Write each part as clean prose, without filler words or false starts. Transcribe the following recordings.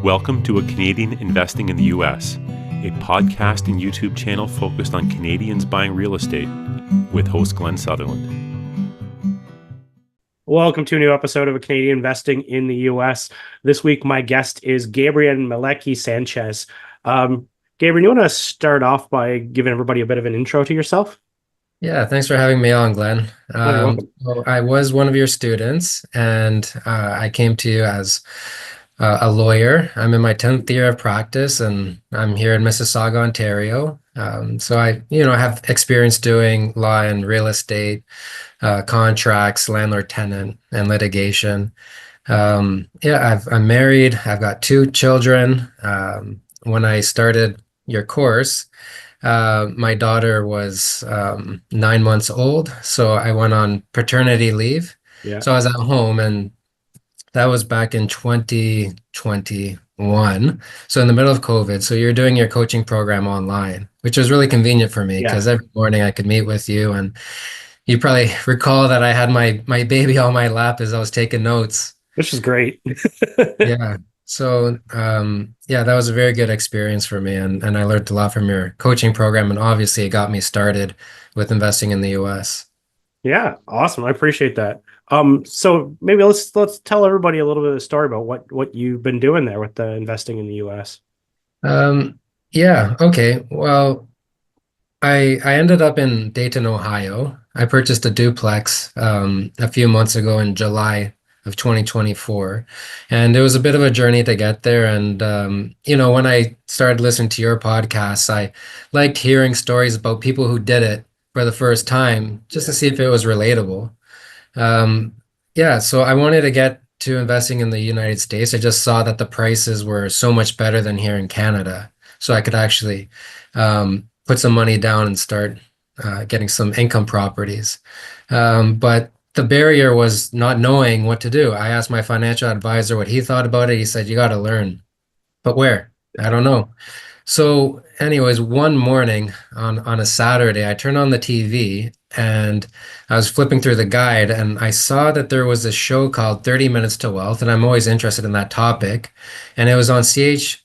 Welcome to A Canadian Investing in the U.S., a podcast and YouTube channel focused on Canadians buying real estate with host Glenn Sutherland. Welcome to a new episode of A Canadian Investing in the U.S. This week, my guest is Gibrian Malicki-Sanchez. Gibrian, you want to start off by giving everybody a bit of an intro to yourself? Yeah, thanks for having me on, Glenn. You're welcome. So I was one of your students, and I came to you as a lawyer. I'm in my 10th year of practice, and I'm here in Mississauga, Ontario. So I have experience doing law and real estate, contracts, landlord-tenant, and litigation. I'm married. I've got 2 children. When I started your course, my daughter was 9 months old, so I went on paternity leave. Yeah. So I was at home, and that was back in 2021. So in the middle of COVID. So you're doing your coaching program online, which was really convenient for me because every morning I could meet with you, and you probably recall that I had my baby on my lap as I was taking notes. Which is great. Yeah. So, that was a very good experience for me, and I learned a lot from your coaching program, and obviously it got me started with investing in the US. Yeah, awesome. I appreciate that. So maybe let's tell everybody a little bit of the story about what you've been doing there with the investing in the US. Okay. Well, I ended up in Dayton, Ohio. I purchased a duplex a few months ago in July of 2024. And it was a bit of a journey to get there. And, when I started listening to your podcasts, I liked hearing stories about people who did it for the first time, just to see if it was relatable. So I wanted to get to investing in the United States. I just saw that the prices were so much better than here in Canada. So I could actually put some money down and start getting some income properties. But the barrier was not knowing what to do. I asked my financial advisor what he thought about it. He said, you got to learn. But where? I don't know. So anyways, one morning on a Saturday, I turned on the TV and I was flipping through the guide, and I saw that there was a show called 30 Minutes to Wealth, and I'm always interested in that topic. And it was on CHCH.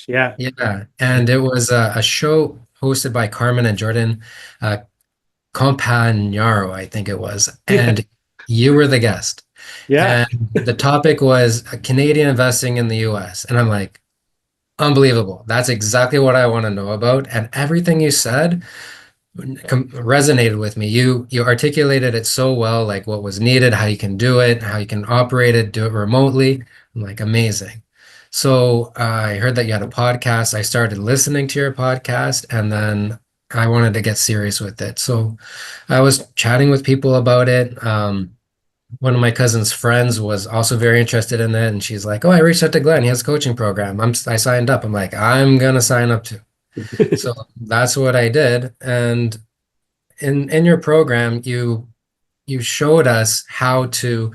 Yeah. Yeah. And it was a show hosted by Carmen and Jordan Compagnaro, I think it was. And you were the guest. Yeah. And the topic was Canadian investing in the US. And I'm like, unbelievable. That's exactly what I want to know about. And everything you said resonated with me. You articulated it so well, like what was needed, how you can do it, how you can operate it, do it remotely. I'm like, amazing. So I heard that you had a podcast. I started listening to your podcast, and then I wanted to get serious with it. So I was chatting with people about it. One of my cousin's friends was also very interested in it, and she's like, oh, I reached out to Glenn. He has a coaching program. I signed up. I'm like, I'm going to sign up too. So that's what I did. And in your program, you showed us how to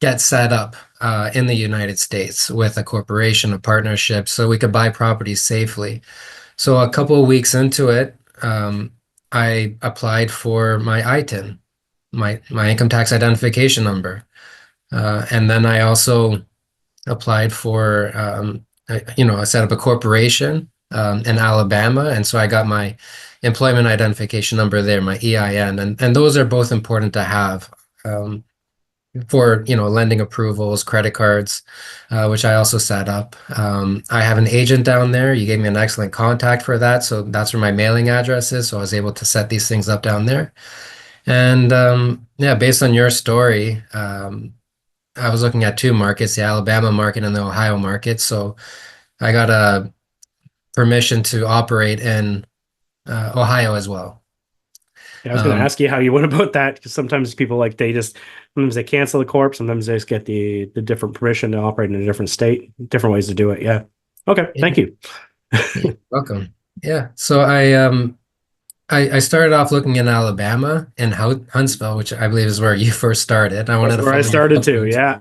get set up in the United States with a corporation, a partnership, so we could buy properties safely. So a couple of weeks into it, I applied for my ITIN, my income tax identification number. And then I also applied for, I set up a corporation in Alabama. And so I got my employment identification number there, my EIN. And those are both important to have for, lending approvals, credit cards, which I also set up. I have an agent down there. You gave me an excellent contact for that. So that's where my mailing address is. So I was able to set these things up down there. And based on your story, I was looking at 2 markets, the Alabama market and the Ohio market. So I got a permission to operate in Ohio as well. Yeah, I was going to ask you how you went about that, because sometimes people sometimes they cancel the corp, sometimes they just get the different permission to operate in a different state, different ways to do it. Yeah. Okay. Yeah. Thank you. You're welcome. Yeah. So I started off looking in Alabama in Huntsville, which I believe is where you first started. That's where I started too. Yeah.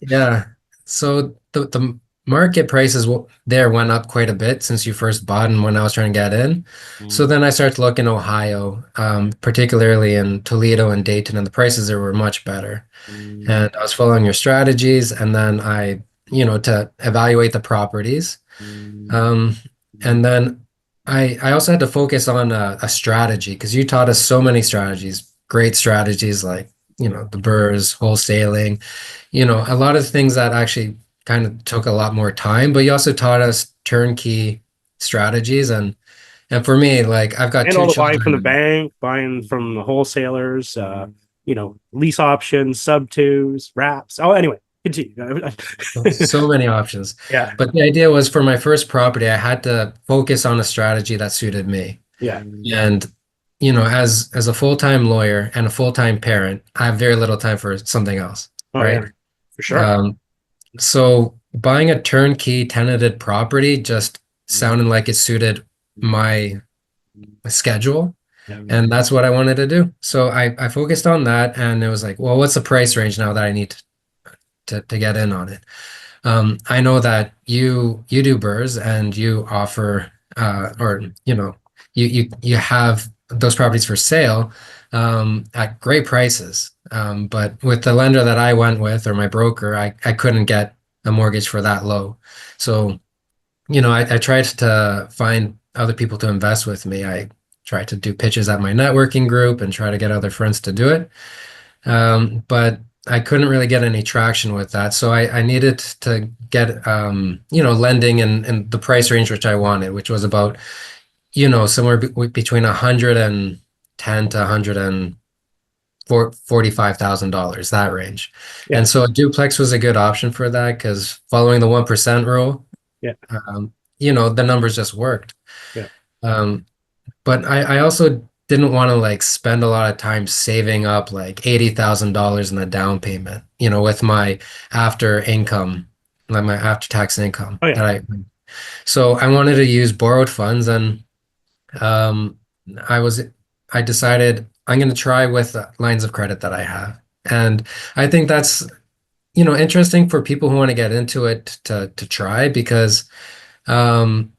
Yeah. So the market prices there went up quite a bit since you first bought and when I was trying to get in. So then I started to look in Ohio, particularly in Toledo and Dayton, and the prices there were much better. And I was following your strategies, and then I to evaluate the properties. Um, and then I also had to focus on a strategy because you taught us so many strategies, great strategies like, the burrs, wholesaling, a lot of things that actually kind of took a lot more time, but you also taught us turnkey strategies. And for me, like I've got And two all the buying from the children. bank, buying from the wholesalers, lease options, sub twos, wraps. Oh, anyway, continue. So many options. Yeah, But the idea was for my first property, I had to focus on a strategy that suited me. yeah. And, as a full-time lawyer and a full-time parent, I have very little time for something else, Oh, right? yeah, for sure. Um, so buying a turnkey tenanted property just sounded like it suited my schedule. And that's what I wanted to do. So I focused on that and it was like, well, what's the price range now that I need to get in on it? I know that you do burrs and you offer or you have those properties for sale at great prices. But with the lender that I went with or my broker, I couldn't get a mortgage for that low. So, I tried to find other people to invest with me. I tried to do pitches at my networking group and try to get other friends to do it. But I couldn't really get any traction with that. So I needed to get, lending in the price range which I wanted, which was about, somewhere between 110 to $145,000, that range. Yeah. And so a duplex was a good option for that because following the 1% rule, Yeah. the numbers just worked. Yeah. But I also didn't want to like spend a lot of time saving up like $80,000 in a down payment, with my after income, like my after tax income Oh, yeah. so I wanted to use borrowed funds and um, I decided I'm going to try with lines of credit that I have. And I think that's, interesting for people who want to get into it to try because um,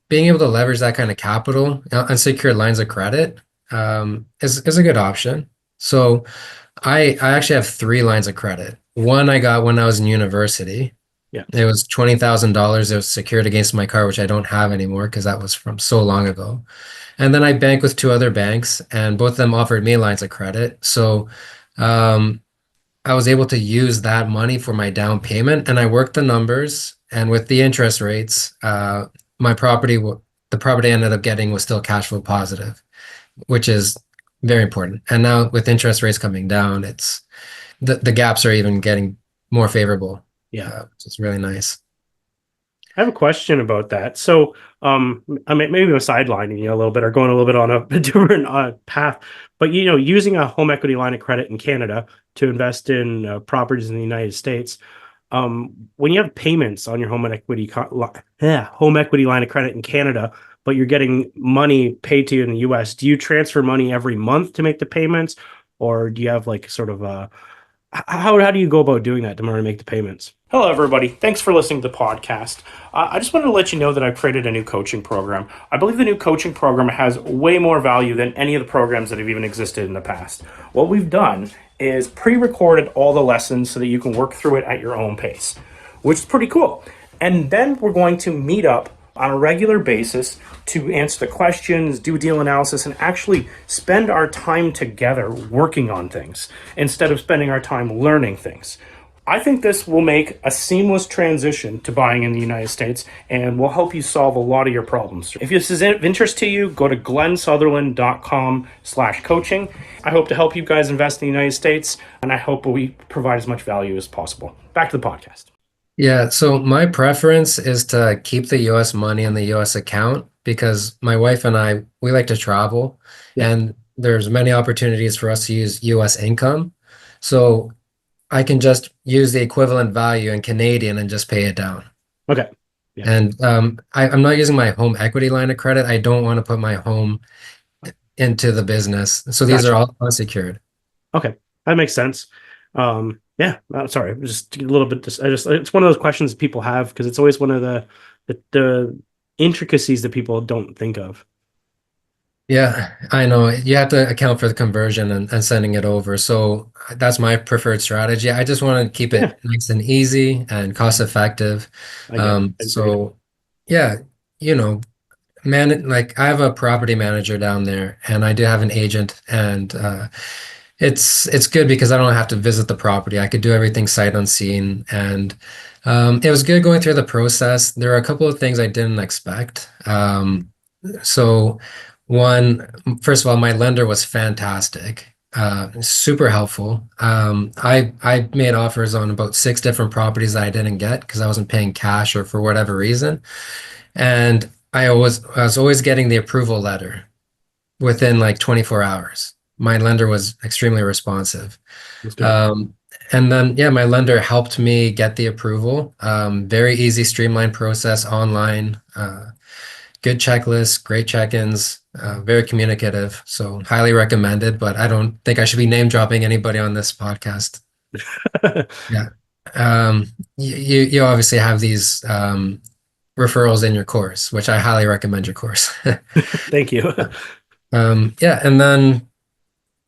being able to leverage that kind of capital, unsecured lines of credit, is a good option. So I actually have three lines of credit. One I got when I was in university. Yeah. It was $20,000. It was secured against my car, which I don't have anymore because that was from so long ago. And then I bank with two other banks, and both of them offered me lines of credit. So I was able to use that money for my down payment, and I worked the numbers. And with the interest rates, my the property I ended up getting was still cash flow positive, which is very important. And now with interest rates coming down, it's the gaps are even getting more favorable. Yeah. Which is really nice. I have a question about that. So, I mean, maybe I'm sidelining you a little bit or going a little bit on a different path, but using a home equity line of credit in Canada to invest in properties in the United States, when you have payments on your home equity line of credit in Canada, but you're getting money paid to you in the US, do you transfer money every month to make the payments, or do you have like sort of a how do you go about doing that to make the payments? Hello, everybody. Thanks for listening to the podcast. I just wanted to let you know that I've created a new coaching program. I believe the new coaching program has way more value than any of the programs that have even existed in the past. What we've done is pre-recorded all the lessons so that you can work through it at your own pace, which is pretty cool. And then we're going to meet up on a regular basis to answer the questions, do deal analysis, and actually spend our time together working on things instead of spending our time learning things. I think this will make a seamless transition to buying in the United States and will help you solve a lot of your problems. If this is of interest to you, go to glensutherland.com/coaching. I hope to help you guys invest in the United States, and I hope we provide as much value as possible. Back to the podcast. Yeah, so my preference is to keep the US money in the US account because my wife and we like to travel, and there's many opportunities for us to use US income. So I can just use the equivalent value in Canadian and just pay it down. Okay. Yeah. And I'm not using my home equity line of credit. I don't want to put my home into the business. So these are all unsecured. Okay. That makes sense. Yeah, sorry, just a little bit. It's one of those questions people have because it's always one of the intricacies that people don't think of. Yeah, I know. You have to account for the conversion and sending it over. So that's my preferred strategy. I just want to keep Yeah, it nice and easy and cost effective. I get it. Agreed. So yeah, you know, man, like I have a property manager down there and I do have an agent, and it's good because I don't have to visit the property. I could do everything sight unseen, and it was good going through the process. There are a couple of things I didn't expect. So one, first of all, my lender was fantastic, super helpful. I made offers on about six different properties that I didn't get because I wasn't paying cash or for whatever reason, and I was always getting the approval letter within like 24 hours. My lender was extremely responsive. Let's do it. Um, and then, yeah, my lender helped me get the approval. Very easy, streamlined process online. Good checklist, great check-ins, very communicative. So highly recommended, but I don't think I should be name dropping anybody on this podcast. Yeah. You obviously have these referrals in your course, which I highly recommend your course. Thank you. Yeah, and then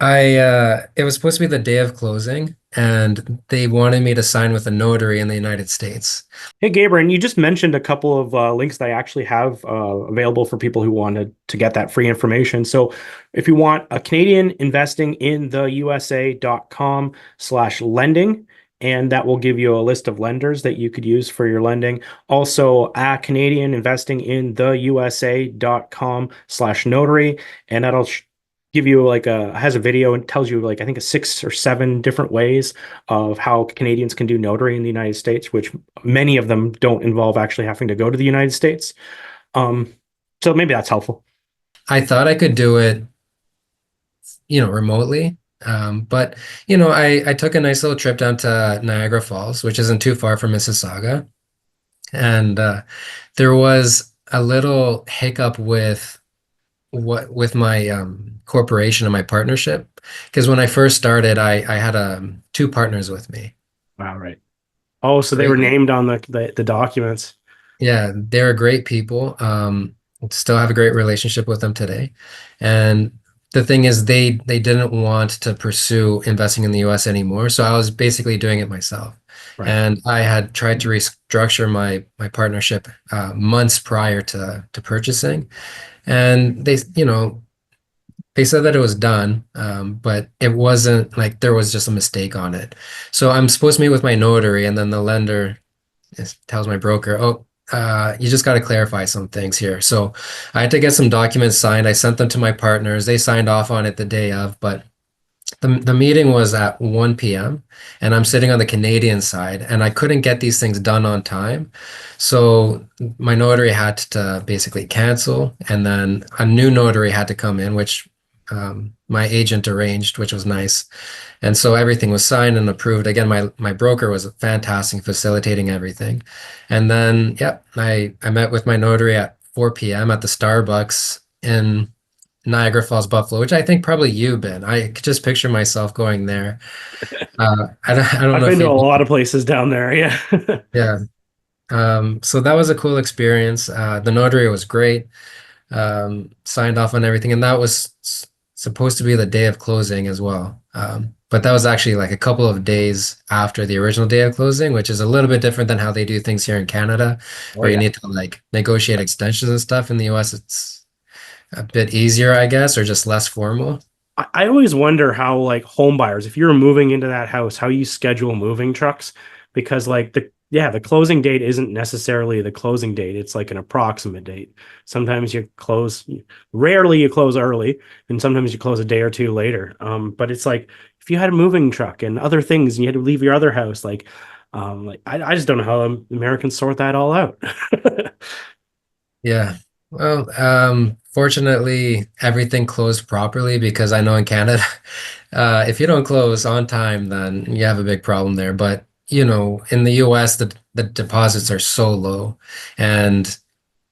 it was supposed to be the day of closing, and they wanted me to sign with a notary in the United States. Hey, Gabriel, you just mentioned a couple of links that I actually have available for people who wanted to get that free information. So if you want a Canadian investing in the USA.com/lending, and that will give you a list of lenders that you could use for your lending. Also, a Canadian investing in the USA.com/notary, and that'll give you like has a video and tells you like I think a 6 or 7 different ways of how Canadians can do notary in the United States, which many of them don't involve actually having to go to the United States. Um, so maybe that's helpful. I thought I could do it, remotely. But I took a nice little trip down to Niagara Falls, which isn't too far from Mississauga, and there was a little hiccup with my corporation and my partnership, because when I first started, I had two partners with me. Wow, right. Oh, so they were Great. named on the documents. Yeah, they're great people. Still have a great relationship with them today. And the thing is, they didn't want to pursue investing in the US anymore. So I was basically doing it myself. Right. And I had tried to restructure my partnership months prior to purchasing. And they said that it was done, but it wasn't, like there was just a mistake on it. So I'm supposed to meet with my notary, and then the lender tells my broker, "Oh, you just got to clarify some things here." So I had to get some documents signed. I sent them to my partners. They signed off on it the day of, but the meeting was at 1 p.m. and I'm sitting on the Canadian side, and I couldn't get these things done on time. So my notary had to basically cancel, and then a new notary had to come in, which my agent arranged, which was nice. And so everything was signed and approved. Again, my broker was fantastic, facilitating everything. And then, yep, I met with my notary at 4 p.m. at the Starbucks in Niagara Falls, Buffalo, which I think probably you've been. I could just picture myself going there. I don't I've know been if to a you, lot of places down there. Yeah. yeah. So that was a cool experience. The notary was great. Signed off on everything, and that was supposed to be the day of closing as well. But that was actually like a couple of days after the original day of closing, which is a little bit different than how they do things here in Canada, Oh, where you yeah. need to like negotiate extensions and stuff. In the US, it's a bit easier, I guess, or just less formal. I always wonder how like home buyers, if you're moving into that house, how you schedule moving trucks, because like the closing date isn't necessarily the closing date. It's like an approximate date. Sometimes you close, rarely you close early, and sometimes you close a day or two later. But it's like if you had a moving truck and other things, and you had to leave your other house, like I just don't know how Americans sort that all out. Yeah. Well, fortunately, everything closed properly because I know in Canada, if you don't close on time, then you have a big problem there. But, in the US, the deposits are so low. And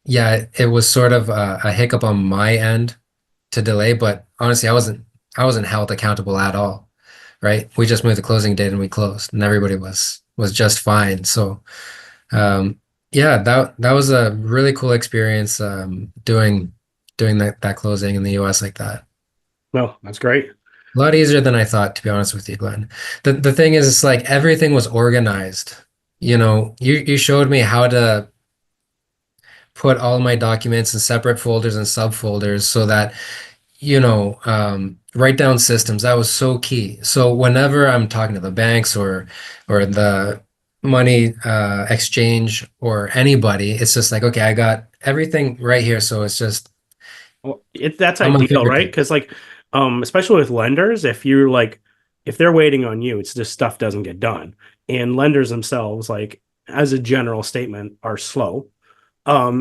yeah, it was sort of a hiccup on my end to delay, but honestly, I wasn't held accountable at all, right? We just moved the closing date and we closed, and everybody was just fine. So yeah, that was a really cool experience, doing doing that closing in the US like that. Well, that's great. A lot easier than I thought, to be honest with you, Glenn. The thing is, it's like everything was organized. You showed me how to put all my documents in separate folders and subfolders so that, write down systems. That was so key. So whenever I'm talking to the banks or the money exchange or anybody, it's just like, okay, I got everything right here. So it's just Well, that's on my ideal, right? fingertip. Because like, especially with lenders, if they're waiting on you, it's just stuff doesn't get done. And lenders themselves, like as a general statement, are slow.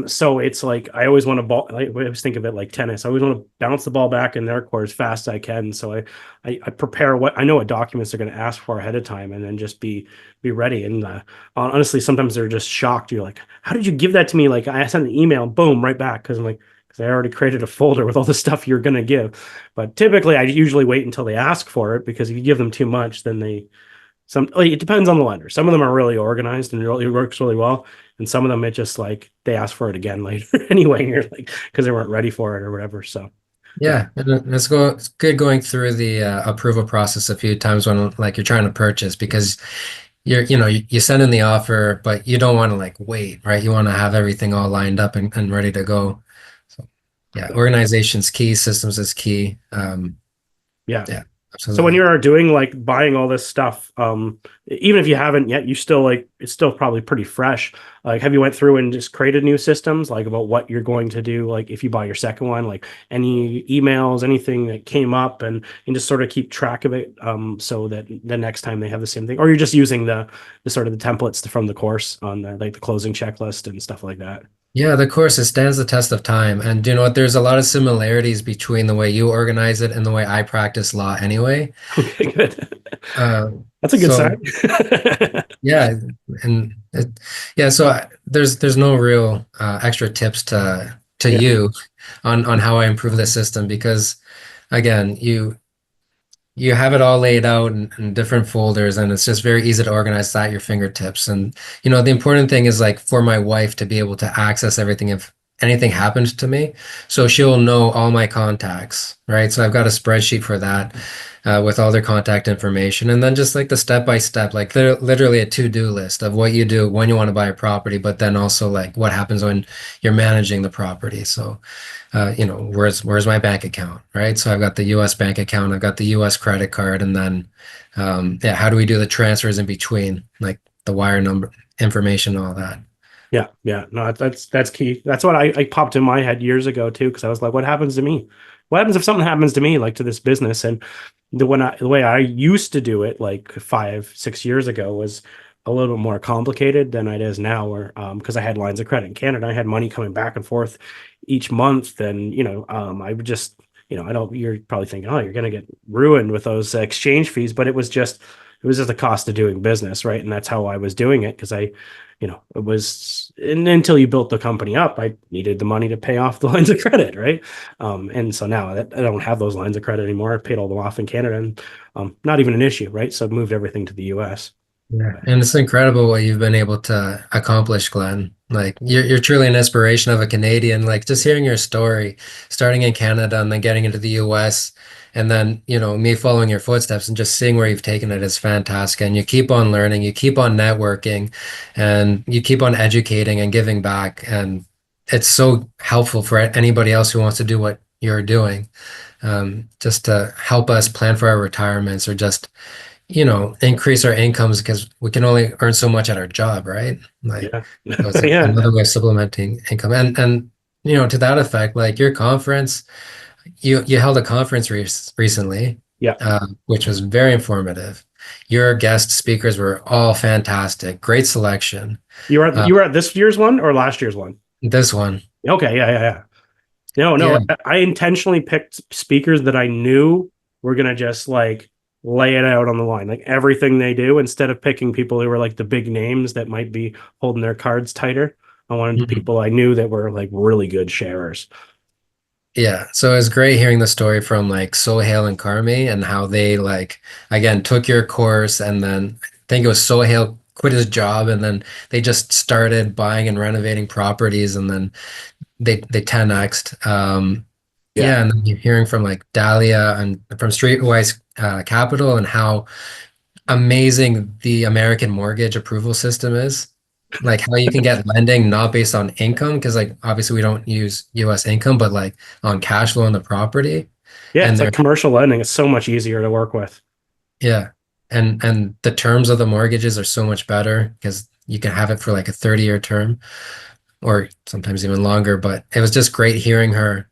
So it's like I always want to ball. I always think of it like tennis. I always want to bounce the ball back in their court as fast as I can. So I prepare what I know what documents they're going to ask for ahead of time, and then just be ready. And honestly, sometimes they're just shocked. You're like, how did you give that to me? Like I sent an email, boom, right back because I'm like. Because I already created a folder with all the stuff you're going to give, but typically I usually wait until they ask for it because if you give them too much, then it depends on the lender. Some of them are really organized and it works really well. And some of them, it just like they ask for it again later anyway. And you're like, because they weren't ready for it or whatever. So, yeah. Yeah, and it's good going through the approval process a few times when like you're trying to purchase because you send in the offer, but you don't want to like wait, right? You want to have everything all lined up and ready to go. So yeah, organization's key, systems is key. Yeah. Yeah, So when absolutely. you're doing like buying all this stuff, even if you haven't yet, you still like it's still probably pretty fresh. Like, have you went through and just created new systems like about what you're going to do? Like if you buy your second one, like any emails, anything that came up, and just sort of keep track of it, so that the next time they have the same thing, or you're just using the sort of the templates from the course on the closing checklist and stuff like that. Yeah, the course, it stands the test of time. And you know what? There's a lot of similarities between the way you organize it and the way I practice law anyway. Okay, good. Uh, That's a good sign. so yeah, and yeah, so there's no real extra tips to Yeah, you on how I improve the system because again, you have it all laid out in different folders and it's just very easy to organize that at your fingertips. And the important thing is like for my wife to be able to access everything if anything happens to me. So she'll know all my contacts, right? So I've got a spreadsheet for that with all their contact information. And then just like the step by step, like literally a to-do list of what you do when you want to buy a property, but then also like what happens when you're managing the property. So where's my bank account, right? So I've got the U.S. bank account, I've got the U.S. credit card, and then yeah, how do we do the transfers in between, like the wire number information, all that. yeah. No, that's key. That's what I popped in my head years ago too, because I was like, what happens to me? What happens if something happens to me, like to this business? And the way I used to do it, like 5, 6 years ago, was a little bit more complicated than it is now. Where because I had lines of credit in Canada, I had money coming back and forth each month, and I would just I don't. You're probably thinking, oh, you're gonna get ruined with those exchange fees, but it was just the cost of doing business, right? And that's how I was doing it because it was and until you built the company up, I needed the money to pay off the lines of credit, right? And so now that I don't have those lines of credit anymore. I paid all them off in Canada, and not even an issue, right? So I moved everything to the US. Yeah, and it's incredible what you've been able to accomplish, Glenn. Like you're truly an inspiration of a Canadian. Like just hearing your story, starting in Canada and then getting into the US, and then me following your footsteps and just seeing where you've taken it is fantastic. And you keep on learning, you keep on networking, and you keep on educating and giving back. And it's so helpful for anybody else who wants to do what you're doing, just to help us plan for our retirements or just increase our incomes because we can only earn so much at our job, right? Like Yeah. that was Yeah. another way of supplementing income. And to that effect, like your conference, you held a conference recently, Yeah. which was very informative. Your guest speakers were all fantastic, great selection. You were at this year's one or last year's one? This one, Okay. Yeah. Yeah. Yeah. No, yeah, I intentionally picked speakers that I knew were gonna just like lay it out on the line, like everything they do, instead of picking people who were like the big names that might be holding their cards tighter. I wanted mhm. people I knew that were like really good sharers. Yeah, so it's great hearing the story from like Sohail and Carmi and how they like again took your course and then I think it was Sohail quit his job and then they just started buying and renovating properties and then they 10x'd. Yeah, and then you're hearing from like Dahlia and from Streetwise Capital and how amazing the American mortgage approval system is. Like how you can get lending not based on income, because like obviously we don't use US income, but like on cash flow on the property. Yeah, And it's they're like commercial lending. It's so much easier to work with. yeah. And the terms of the mortgages are so much better because you can have it for like a 30-year term or sometimes even longer. But it was just great hearing her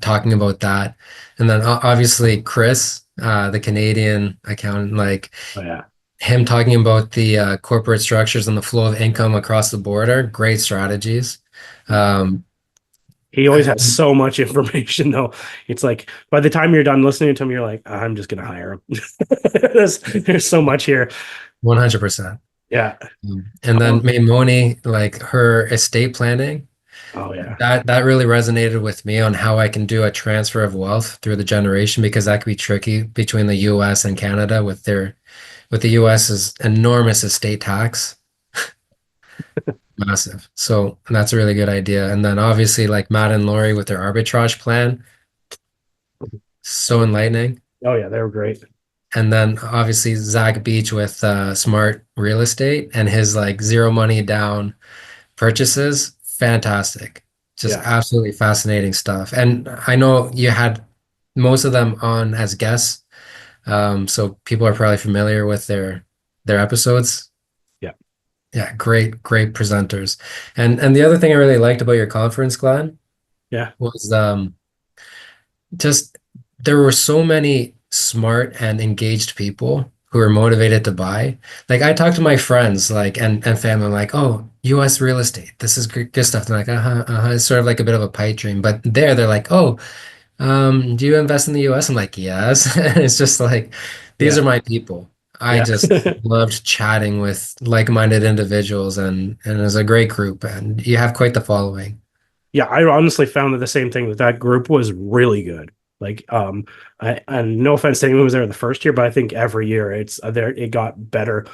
talking about that. And then obviously Chris, the Canadian accountant, like Oh, yeah. him talking about the corporate structures and the flow of income across the border, great strategies. Um, He always I- has so much information, though. It's like by the time you're done listening to him, you're like, I'm just gonna hire him. there's so much here. 100%. Yeah. And then Um, Maimoni, like her estate planning, oh yeah. that really resonated with me on how I can do a transfer of wealth through the generation because that could be tricky between the US and Canada with the US's enormous estate tax. Massive. So that's a really good idea. And then obviously like Matt and Lori with their arbitrage plan, so enlightening. Oh yeah, they were great. And then obviously Zach Beach with smart real estate and his like zero money down purchases, fantastic. Just Yeah. absolutely fascinating stuff. And I know you had most of them on as guests, so people are probably familiar with their episodes. Yeah. Yeah, great presenters. And the other thing I really liked about your conference, Glenn, Yeah. was just there were so many smart and engaged people who are motivated to buy. Like I talk to my friends, like and family, I'm like, oh, U.S. real estate, this is good stuff. They're like, It's sort of like a bit of a pipe dream. But they're like, oh, do you invest in the U.S.? I'm like, yes. And it's just like these Yeah. are my people. I Yeah. just loved chatting with like-minded individuals, and it was a great group. And you have quite the following. Yeah, I honestly found that the same thing, that group was really good. Like, and no offense to anyone who was there the first year, but I think every year it's there. It got better.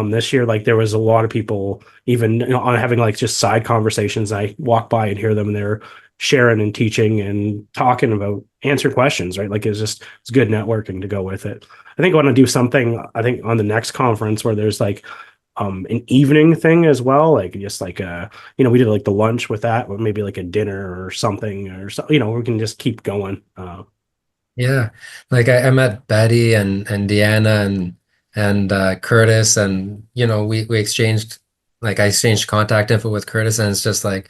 This year, like there was a lot of people even on having like just side conversations. I walk by and hear them, and they're sharing and teaching and talking about answering questions. Right, like it's good networking to go with it. I think I want to do something. I think on the next conference where there's like an evening thing as well, like just like we did like the lunch with that, or maybe like a dinner or something, or so we can just keep going. Yeah, like I met Betty and Deanna and Curtis, and we exchanged like I exchanged contact info with Curtis, and it's just like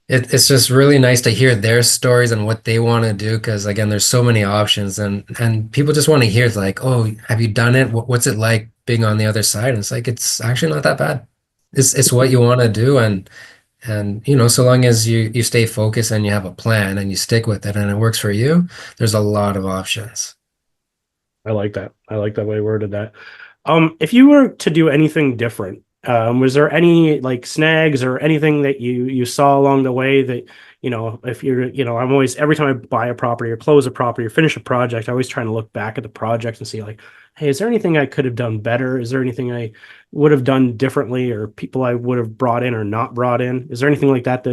it's just really nice to hear their stories and what they want to do because again, there's so many options, and people just want to hear like, oh, have you done it? What's it like being on the other side? And it's like it's actually not that bad. It's what you want to do, and so long as you stay focused and you have a plan and you stick with it and it works for you, there's a lot of options. I like that. I like that way you worded that. If you were to do anything different, was there any like snags or anything that you saw along the way that, if you're, I'm always, every time I buy a property or close a property or finish a project, I always trying to look back at the project and see like, hey, is there anything I could have done better? Is there anything I would have done differently, or people I would have brought in or not brought in? Is there anything like that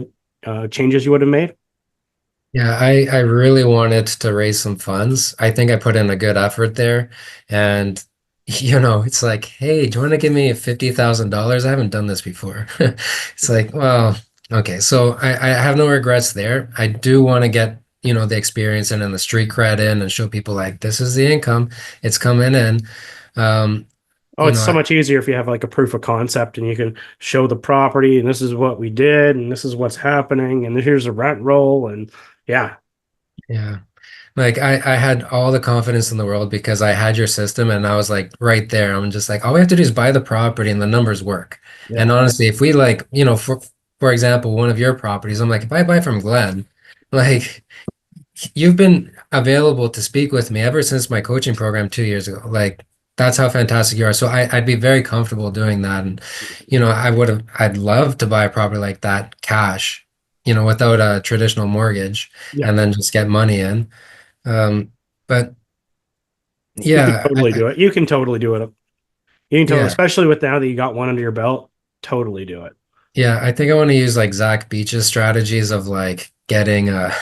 changes you would have made? Yeah, I really wanted to raise some funds. I think I put in a good effort there. And, it's like, hey, do you want to give me $50,000? I haven't done this before. It's like, well, okay. So I have no regrets there. I do want to get, the experience and the street cred in and show people like, this is the income. It's coming in. Um, Oh, you it's know, so I, much easier if you have like a proof of concept and you can show the property and this is what we did and this is what's happening and here's a rent roll and yeah. yeah. Like I had all the confidence in the world because I had your system and I was like right there. I'm just like, all we have to do is buy the property and the numbers work. And Yeah. honestly, if we like, for example, one of your properties, I'm like, if I buy from Glenn, like you've been available to speak with me ever since my coaching program 2 years ago. Like that's how fantastic you are. So I'd be very comfortable doing that. And, I'd love to buy a property like that cash, without a traditional mortgage Yeah. and then just get money in. Um, but You can yeah, totally do it. You can totally do it. You can totally, yeah, especially with now that you got one under your belt, totally do it. yeah. I think I want to use like Zach Beach's strategies of like getting a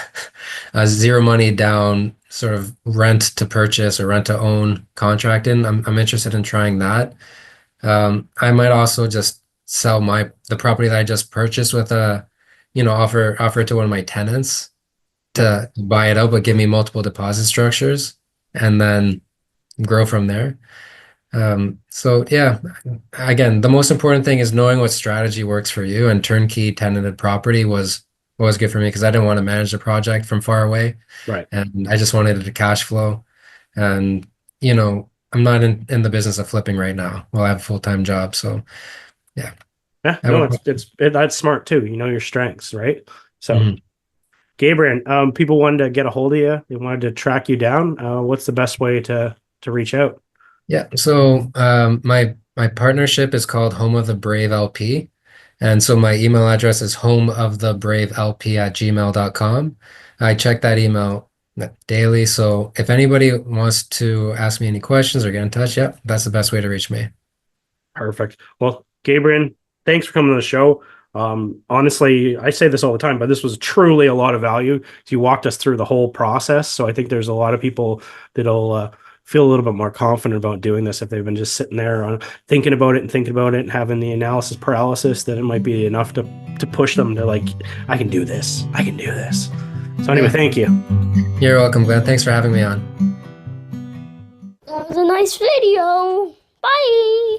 zero money down sort of rent to purchase or rent to own contract in. I'm interested in trying that. I might also just sell the property that I just purchased with offer it to one of my tenants to buy it out, but give me multiple deposit structures and then grow from there. So yeah, again, the most important thing is knowing what strategy works for you, and turnkey tenanted property was good for me because I didn't want to manage the project from far away. Right. And I just wanted it to cash flow. And, I'm not in the business of flipping right now. Well, I have a full-time job. So yeah. Yeah, no, that's smart too. You know your strengths, right? So, Gabriel, people wanted to get a hold of you. They wanted to track you down. What's the best way to reach out? Yeah. So my partnership is called Home of the Brave LP. And so my email address is homeofthebravelp@gmail.com. I check that email daily. So if anybody wants to ask me any questions or get in touch, yeah, that's the best way to reach me. Perfect. Well, Gibrian, thanks for coming to the show. Honestly, I say this all the time, but this was truly a lot of value. You walked us through the whole process. So I think there's a lot of people that'll feel a little bit more confident about doing this if they've been just sitting there thinking about it and having the analysis paralysis. That it might be enough to push them to like, I can do this. I can do this. So anyway, thank you. You're welcome, Glenn. Thanks for having me on. That was a nice video. Bye.